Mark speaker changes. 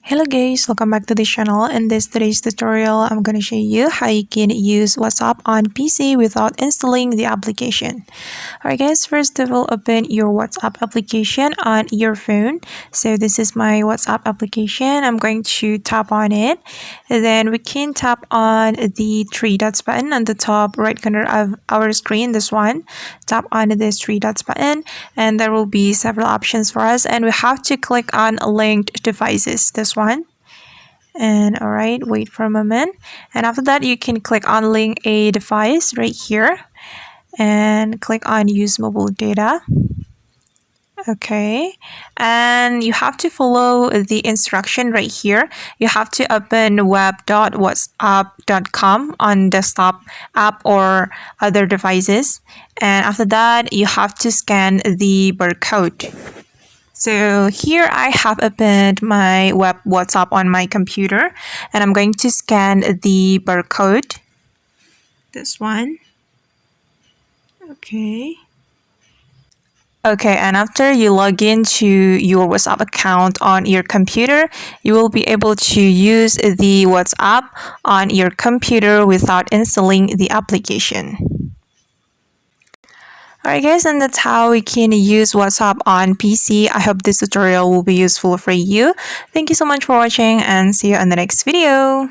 Speaker 1: Hello guys, welcome back to the channel. In today's tutorial, I'm going to show you how you can use WhatsApp on PC without installing the application. Alright guys, first of all, open your WhatsApp application on your phone. So this is my WhatsApp application. I'm going to tap on it. And then we can tap on the three dots button on the top right corner of our screen, this one. Tap on this three dots button and there will be several options for us, and we have to click on linked devices, this one. And alright, wait for a moment, and after that you can click on link a device right here and click on use mobile data. Okay, and you have to follow the instruction right here. You have to open web.whatsapp.com on desktop app or other devices, and after that you have to scan the barcode. So here I have opened my web WhatsApp on my computer, and I'm going to scan the barcode, this one. Okay, and after you log into your WhatsApp account on your computer, you will be able to use the WhatsApp on your computer without installing the application. Alright guys, and that's how we can use WhatsApp on PC. I hope this tutorial will be useful for you. Thank you so much for watching and see you on the next video.